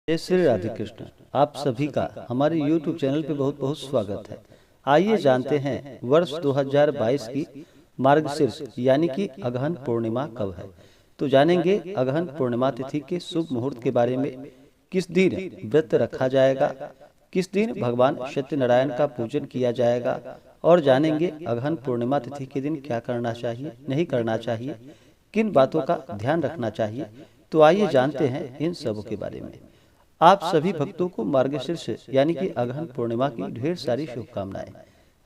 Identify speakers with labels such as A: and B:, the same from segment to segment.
A: जय श्री राधे कृष्ण। आप सभी का हमारे YouTube चैनल पे बहुत बहुत स्वागत है। आइए जानते हैं वर्ष 2022 की मार्गशीर्ष यानी कि अगहन पूर्णिमा कब है। तो जानेंगे अगहन पूर्णिमा तिथि के शुभ मुहूर्त के बारे में, किस दिन व्रत रखा जाएगा, किस दिन भगवान सत्यनारायण का पूजन किया जाएगा, और जानेंगे अगहन पूर्णिमा तिथि के दिन क्या करना चाहिए, नहीं करना चाहिए, किन बातों का ध्यान रखना चाहिए। तो आइए जानते हैं इन सब के बारे में। आप सभी भक्तों को मार्गशीर्ष यानी कि अगहन पूर्णिमा की ढेर सारी शुभकामनाएं।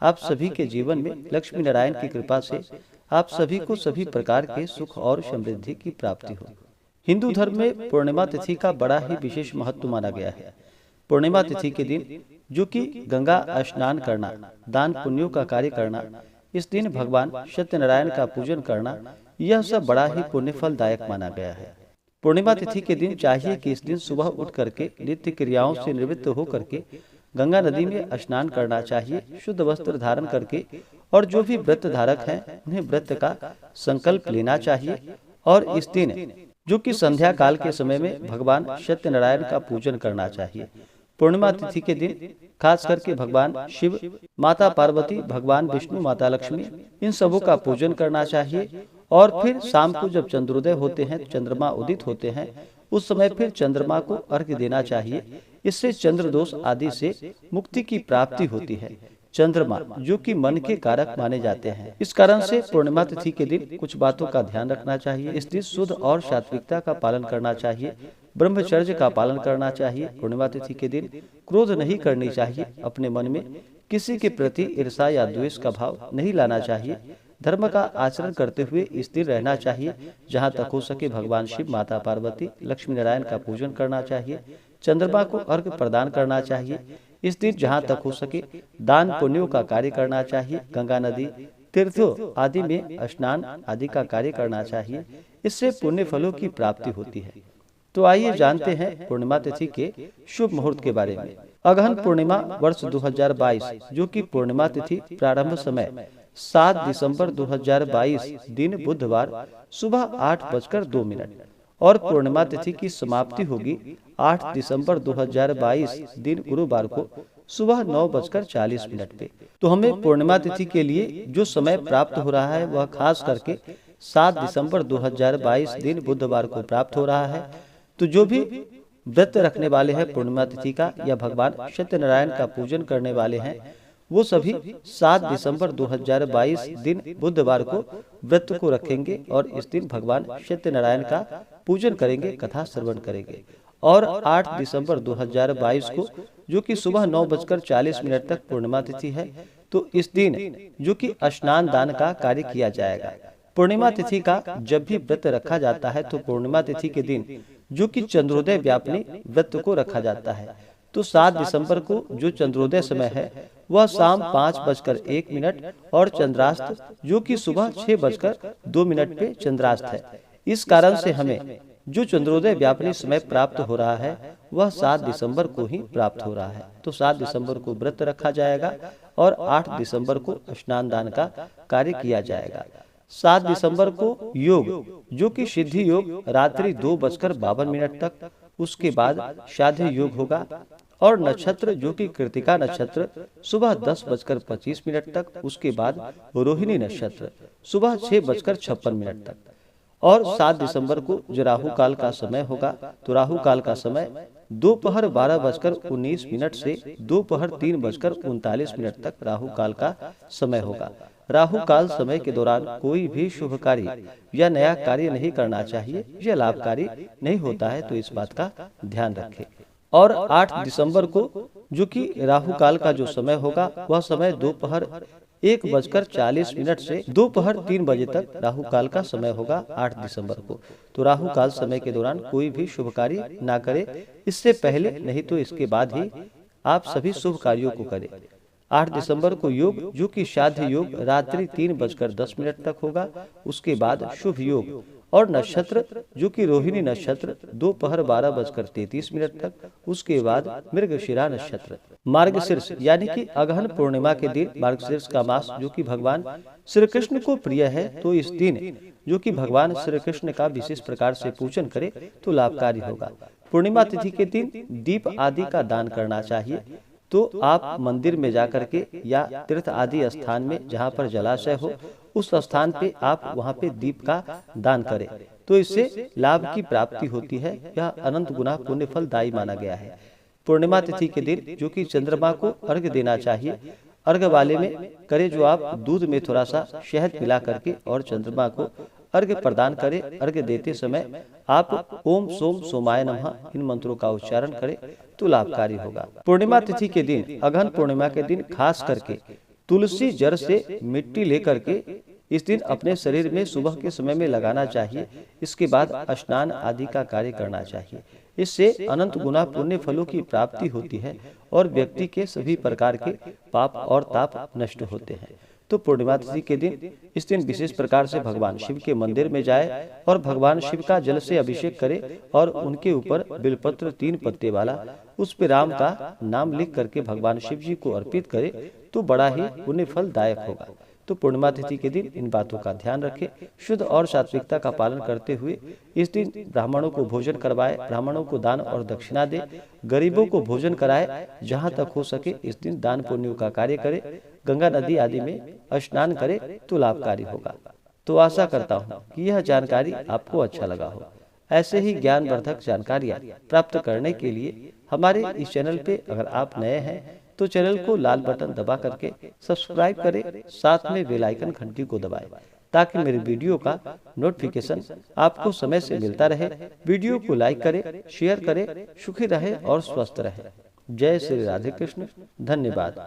A: आप सभी के जीवन में लक्ष्मी नारायण की कृपा से आप सभी को सभी प्रकार के सुख और समृद्धि की प्राप्ति हो। हिंदू धर्म में पूर्णिमा तिथि का बड़ा ही विशेष महत्व माना गया है। पूर्णिमा तिथि के दिन जो कि गंगा स्नान करना, दान पुण्यों का कार्य करना, इस दिन भगवान सत्यनारायण का पूजन करना, यह सब बड़ा ही पुण्य फलदायक माना गया है। पूर्णिमा तिथि के दिन चाहिए कि इस दिन सुबह उठ करके नित्य क्रियाओं से निवृत्त हो करके गंगा नदी में स्नान करना चाहिए, शुद्ध वस्त्र धारण करके, और जो भी व्रत धारक हैं उन्हें व्रत का संकल्प लेना चाहिए। और इस दिन जो कि संध्या काल के समय में भगवान सत्यनारायण का पूजन करना चाहिए। पूर्णिमा तिथि के दिन खास करके भगवान शिव, माता पार्वती, भगवान विष्णु, माता लक्ष्मी, इन सबों का पूजन करना चाहिए। और फिर शाम को जब चंद्रोदय होते हैं, चंद्रमा उदित होते हैं, उस समय फिर चंद्रमा को अर्घ्य देना चाहिए। इससे चंद्र दोष आदि से मुक्ति की प्राप्ति होती है। चंद्रमा जो कि मन के कारक माने जाते हैं, इस कारण से पूर्णिमा तिथि के दिन कुछ बातों का ध्यान रखना चाहिए। इस दिन शुद्ध और सात्विकता का पालन करना चाहिए, ब्रह्मचर्य का पालन करना चाहिए। पूर्णिमा तिथि के दिन क्रोध नहीं करनी चाहिए, अपने मन में किसी के प्रति ईर्ष्या या द्वेष का भाव नहीं लाना चाहिए। धर्म का आचरण करते हुए स्थिर रहना चाहिए। जहाँ तक हो सके भगवान शिव, माता पार्वती, लक्ष्मी नारायण का पूजन करना चाहिए। चंद्रमा को अर्घ्य प्रदान करना चाहिए। इस दिन जहाँ तक हो सके दान पुण्यों का कार्य करना चाहिए। गंगा नदी, तीर्थों आदि में स्नान आदि का कार्य करना चाहिए। इससे पुण्य फलों की प्राप्ति होती है। तो आइए जानते हैं पूर्णिमा तिथि के शुभ मुहूर्त के बारे में। अगहन पूर्णिमा वर्ष 2022 जो कि पूर्णिमा तिथि प्रारंभ समय 7 दिसंबर 2022 दिन बुधवार सुबह 8:02 और पूर्णिमा तिथि की समाप्ति होगी 8 दिसंबर 2022 दिन गुरुवार को सुबह 9:40 पे। तो हमें पूर्णिमा तिथि के लिए जो समय प्राप्त हो रहा है वह खास करके 7 दिसंबर 2022 दिन बुधवार को प्राप्त हो रहा है। तो जो भी व्रत रखने वाले हैं पूर्णिमा तिथि का या भगवान सत्यनारायण का पूजन करने वाले हैं, वो सभी 7 दिसंबर 2022 दिन बुधवार को व्रत को रखेंगे और इस दिन भगवान सत्यनारायण का पूजन करेंगे, कथा श्रवण करेंगे। और 8 दिसंबर 2022 को जो कि सुबह 9:40 तक पूर्णिमा तिथि है, तो इस दिन जो कि स्नान दान का कार्य किया जाएगा। पूर्णिमा तिथि का जब भी व्रत रखा जाता है तो पूर्णिमा तिथि के दिन जो कि चंद्रोदय व्यापनी व्रत को रखा जाता है। तो 7 दिसंबर को जो चंद्रोदय समय है वह शाम 5:01 और चंद्रास्त जो कि सुबह 6:02 पे चंद्रास्त है। इस कारण से हमें जो चंद्रोदय व्यापनी समय प्राप्त हो रहा है वह 7 दिसंबर को ही प्राप्त हो रहा है। तो 7 दिसंबर को व्रत रखा जाएगा और 8 दिसंबर को स्नान दान का कार्य किया जाएगा। 7 दिसंबर को योग जो कि सिद्धि योग रात्रि 2:52 तक, उसके बाद श्राद्ध योग होगा। और नक्षत्र जो कि कृतिका नक्षत्र सुबह 10:25 तक, उसके बाद रोहिणी नक्षत्र सुबह 6:56 तक। और 7 दिसंबर को जो राहु काल का समय होगा, तो राहु काल का समय दोपहर 12:19 से दोपहर 3:39 तक राहु काल का समय होगा। राहु काल समय के दौरान कोई भी शुभ कार्य या नया कार्य नहीं करना चाहिए, यह लाभकारी नहीं होता है, तो इस बात का ध्यान रखें। और 8 दिसंबर को जो कि राहु काल का जो समय होगा वह समय दोपहर 1:40 से दोपहर 3 बजे तक राहु काल का समय होगा 8 दिसंबर को। तो राहु काल समय के दौरान कोई भी शुभ कार्य ना करे, इससे पहले नहीं तो इसके बाद ही आप सभी शुभ कार्यों को करें। 8 दिसंबर को योग जो कि श्राद्ध योग रात्रि 3:10 तक होगा, उसके बाद शुभ योग और नक्षत्र जो कि रोहिणी नक्षत्र दोपहर 12:33 तक, उसके बाद मृगशिरा नक्षत्र। मार्गशीर्ष यानी कि अगहन पूर्णिमा के दिन मार्गशीर्ष का मास जो कि भगवान श्री कृष्ण को प्रिय है, तो इस दिन जो कि भगवान श्री कृष्ण का विशेष प्रकार से पूजन करे तो लाभकारी होगा। पूर्णिमा तिथि के दिन दीप आदि का दान करना चाहिए। तो आप मंदिर में जाकर के या तीर्थ आदि स्थान में जहाँ पर जलाशय हो उस स्थान पे आप वहाँ पे दीप का दान करें, तो इससे लाभ की प्राप्ति होती है। यह अनंत गुना पुण्य फलदायी माना गया है। पूर्णिमा तिथि के दिन जो कि चंद्रमा को अर्घ्य देना चाहिए, अर्घ्य वाले में करे जो आप दूध में थोड़ा सा शहद मिला करके और चंद्रमा को अर्घ्य प्रदान करें। अर्घ्य देते समय आप ओम सोम सोमाय नमः इन मंत्रों का उच्चारण करें तो लाभकारी होगा। पूर्णिमा तिथि के दिन अगहन पूर्णिमा के दिन खास करके तुलसी जड़ से मिट्टी लेकर के इस दिन अपने शरीर में सुबह के समय में लगाना चाहिए। इसके बाद स्नान आदि का कार्य करना चाहिए। इससे अनंत गुना पुण्य फलों की प्राप्ति होती है और व्यक्ति के सभी प्रकार के पाप और ताप नष्ट होते हैं। तो पूर्णिमा तिथि के दिन इस दिन विशेष प्रकार से भगवान शिव के मंदिर में जाए और भगवान शिव का जल से अभिषेक करे और उनके ऊपर बिलपत्र 3 पत्ते वाला उस पे राम का नाम लिख करके भगवान शिव जी को अर्पित करे तो बड़ा ही पुण्य फलदायक होगा। तो पूर्णिमा तिथि के दिन इन बातों का ध्यान रखें, शुद्ध और सात्विकता का पालन करते हुए इस दिन ब्राह्मणों को भोजन करवाए, ब्राह्मणों को दान और दक्षिणा दे, गरीबों को भोजन कराए। जहाँ तक हो सके इस दिन दान पुण्य का कार्य करे, गंगा नदी आदि में स्नान करे तो लाभकारी होगा। तो आशा करता हूँ कि यह जानकारी आपको अच्छा लगा हो। ऐसे ही ज्ञानवर्धक जानकारियाँ प्राप्त करने के लिए हमारे इस चैनल पे अगर आप नए हैं तो चैनल को लाल बटन दबा करके सब्सक्राइब करें, साथ में बेल आइकन घंटी को दबाएं ताकि मेरे वीडियो का नोटिफिकेशन आपको समय से मिलता रहे। वीडियो को लाइक करें, शेयर करें, सुखी रहे और स्वस्थ रहे। जय श्री राधे कृष्ण। धन्यवाद।